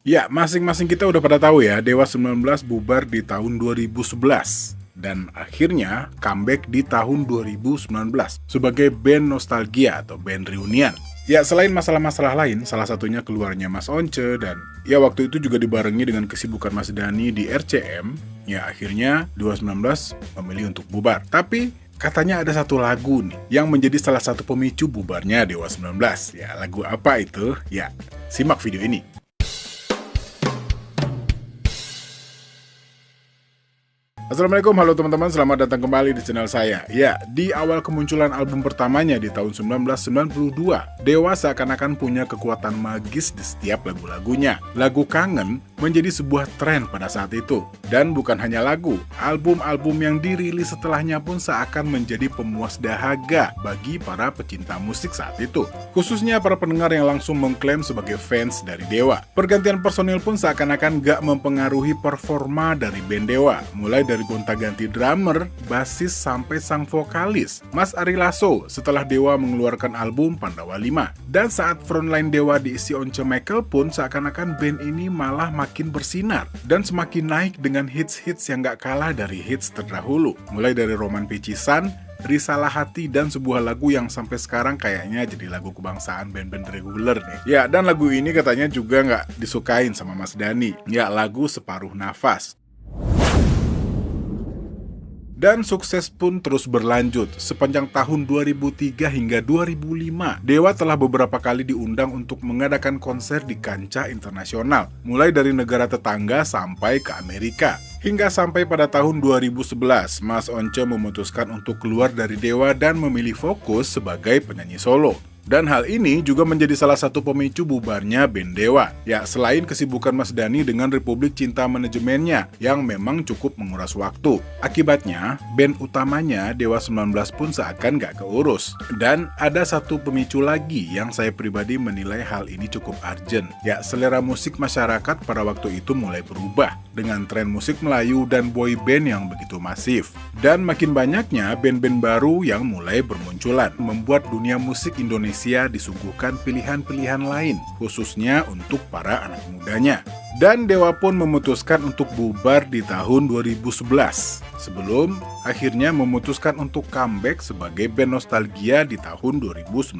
Ya, masing-masing kita udah pada tahu ya, Dewa 19 bubar di tahun 2011 dan akhirnya comeback di tahun 2019 sebagai band nostalgia atau band reunian. Ya, selain masalah-masalah lain, salah satunya keluarnya Mas Once dan ya waktu itu juga dibarengi dengan kesibukan Mas Dhani di RCM, ya akhirnya Dewa 19 memilih untuk bubar. Tapi katanya ada satu lagu nih yang menjadi salah satu pemicu bubarnya Dewa 19. Ya, lagu apa itu? Ya, simak video ini. Assalamualaikum, halo teman-teman, selamat datang kembali di channel saya. Ya, di awal kemunculan album pertamanya di tahun 1992, Dewa seakan-akan punya kekuatan magis di setiap lagu-lagunya. Lagu Kangen menjadi sebuah tren pada saat itu. Dan bukan hanya lagu, album-album yang dirilis setelahnya pun seakan menjadi pemuas dahaga bagi para pecinta musik saat itu. Khususnya para pendengar yang langsung mengklaim sebagai fans dari Dewa. Pergantian personil pun seakan-akan gak mempengaruhi performa dari band Dewa. Mulai dari gonta-ganti drummer, basis sampai sang vokalis, Mas Ari Lasso setelah Dewa mengeluarkan album Pandawa 5. Dan saat frontline Dewa diisi Once Michael pun seakan-akan band ini malah makin bersinar dan semakin naik dengan hits-hits yang gak kalah dari hits terdahulu. Mulai dari Roman Picisan, Risalah Hati, dan sebuah lagu yang sampai sekarang kayaknya jadi lagu kebangsaan band-band reguler nih. Ya, dan lagu ini katanya juga gak disukain sama Mas Dhani. Ya, lagu Separuh Nafas. Dan sukses pun terus berlanjut. Sepanjang tahun 2003 hingga 2005, Dewa telah beberapa kali diundang untuk mengadakan konser di kancah internasional, mulai dari negara tetangga sampai ke Amerika. Hingga sampai pada tahun 2011, Mas Once memutuskan untuk keluar dari Dewa dan memilih fokus sebagai penyanyi solo. Dan hal ini juga menjadi salah satu pemicu bubarnya band Dewa. Ya, selain kesibukan Mas Dhani dengan Republik Cinta manajemennya yang memang cukup menguras waktu. Akibatnya, band utamanya Dewa 19 pun seakan gak keurus. Dan ada satu pemicu lagi yang saya pribadi menilai hal ini cukup urgent. Ya, selera musik masyarakat pada waktu itu mulai berubah dengan tren musik Melayu dan boy band yang begitu masif. Dan makin banyaknya band-band baru yang mulai bermunculan, membuat dunia musik Indonesia disuguhkan pilihan-pilihan lain, khususnya untuk para anak mudanya. Dan Dewa pun memutuskan untuk bubar di tahun 2011, sebelum akhirnya memutuskan untuk comeback sebagai band nostalgia di tahun 2019.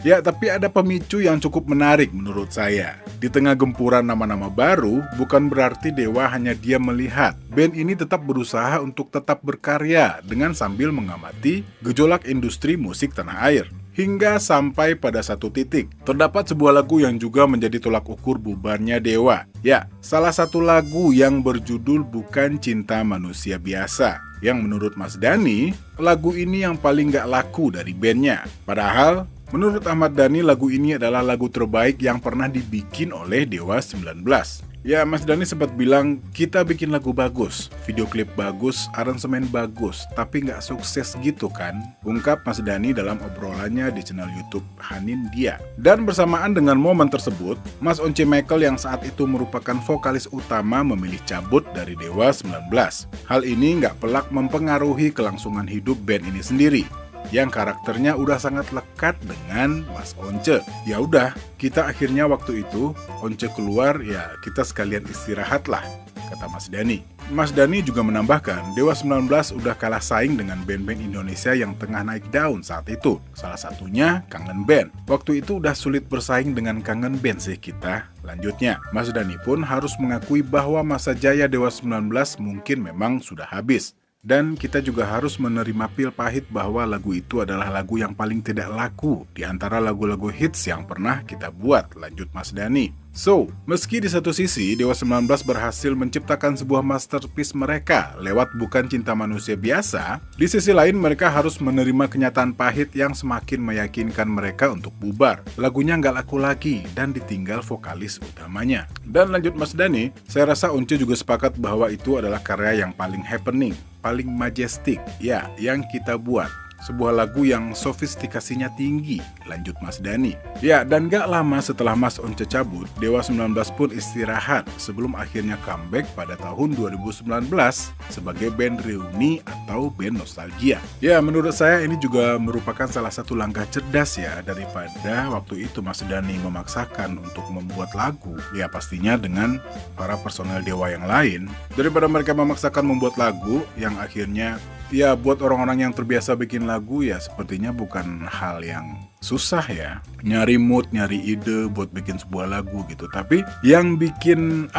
Ya, tapi ada pemicu yang cukup menarik menurut saya. Di tengah gempuran nama-nama baru, bukan berarti Dewa hanya diam melihat. Band ini tetap berusaha untuk tetap berkarya dengan sambil mengamati gejolak industri musik tanah air. Hingga sampai pada satu titik, terdapat sebuah lagu yang juga menjadi tolak ukur bubarnya Dewa. Ya, salah satu lagu yang berjudul Bukan Cinta Manusia Biasa, yang menurut Mas Dhani, lagu ini yang paling gak laku dari bandnya. Padahal, menurut Ahmad Dhani, lagu ini adalah lagu terbaik yang pernah dibikin oleh Dewa 19. Ya, Mas Dhani sempat bilang, kita bikin lagu bagus, video klip bagus, aransemen bagus, tapi nggak sukses gitu kan? Ungkap Mas Dhani dalam obrolannya di channel YouTube Hanin Dia. Dan bersamaan dengan momen tersebut, Mas Once Michael yang saat itu merupakan vokalis utama memilih cabut dari Dewa 19. Hal ini nggak pelak mempengaruhi kelangsungan hidup band ini sendiri, yang karakternya udah sangat lekat dengan Mas Once. Ya udah, kita akhirnya waktu itu Once keluar, ya kita sekalian istirahat lah, kata Mas Dhani. Mas Dhani juga menambahkan, Dewa 19 udah kalah saing dengan band-band Indonesia yang tengah naik daun saat itu. Salah satunya Kangen Band. Waktu itu udah sulit bersaing dengan Kangen Band sih kita. Lanjutnya, Mas Dhani pun harus mengakui bahwa masa jaya Dewa 19 mungkin memang sudah habis. Dan kita juga harus menerima pil pahit bahwa lagu itu adalah lagu yang paling tidak laku di antara lagu-lagu hits yang pernah kita buat, lanjut Mas Dhani. So, meski di satu sisi Dewa 19 berhasil menciptakan sebuah masterpiece mereka lewat Bukan Cinta Manusia Biasa, di sisi lain mereka harus menerima kenyataan pahit yang semakin meyakinkan mereka untuk bubar. Lagunya nggak laku lagi dan ditinggal vokalis utamanya. Dan lanjut Mas Dhani, saya rasa Once juga sepakat bahwa itu adalah karya yang paling happening, paling majestic, ya, yang kita buat. sebuah lagu yang sofistikasinya tinggi, lanjut Mas Dhani. Ya, dan gak lama setelah Mas Once cabut, Dewa 19 pun istirahat sebelum akhirnya comeback pada tahun 2019 sebagai band reuni atau band nostalgia. Ya, menurut saya ini juga merupakan salah satu langkah cerdas ya, daripada waktu itu Mas Dhani memaksakan untuk membuat lagu, ya pastinya dengan para personel Dewa yang lain, daripada mereka memaksakan membuat lagu yang akhirnya ya buat orang-orang yang terbiasa bikin lagu ya sepertinya bukan hal yang susah ya. Nyari mood, nyari ide buat bikin sebuah lagu gitu. Tapi yang bikin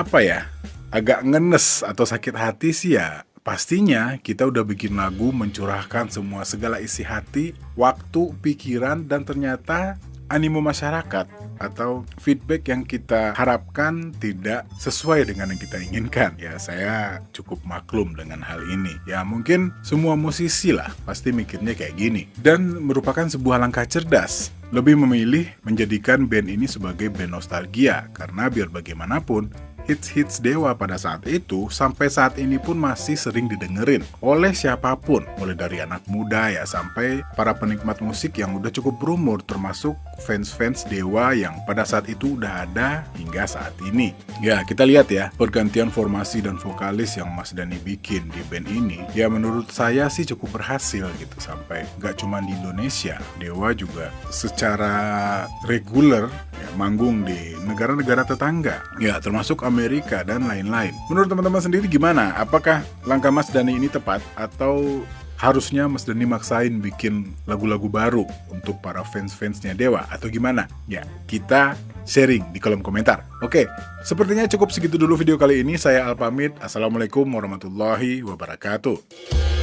agak ngenes atau sakit hati sih ya pastinya kita udah bikin lagu mencurahkan semua segala isi hati, waktu, pikiran, dan ternyata animo masyarakat atau feedback yang kita harapkan tidak sesuai dengan yang kita inginkan. Ya, saya cukup maklum dengan hal ini. Ya, mungkin semua musisi lah pasti mikirnya kayak gini. Dan merupakan sebuah langkah cerdas, lebih memilih menjadikan band ini sebagai band nostalgia, karena biar bagaimanapun hits-hits Dewa pada saat itu sampai saat ini pun masih sering didengerin oleh siapapun, mulai dari anak muda ya sampai para penikmat musik yang udah cukup berumur, termasuk fans-fans Dewa yang pada saat itu udah ada hingga saat ini. Ya, kita lihat ya pergantian formasi dan vokalis yang Mas Dhani bikin di band ini, ya menurut saya sih cukup berhasil gitu, sampai gak cuma di Indonesia, Dewa juga secara reguler ya, manggung di negara-negara tetangga, ya termasuk Amerika dan lain-lain. Menurut teman-teman sendiri gimana? Apakah langkah Mas Dhani ini tepat atau harusnya Mas Dhani maksain bikin lagu-lagu baru untuk para fans-fansnya Dewa atau gimana? Ya, kita sharing di kolom komentar. Oke, sepertinya cukup segitu dulu video kali ini. Saya Al pamit. Assalamualaikum warahmatullahi wabarakatuh.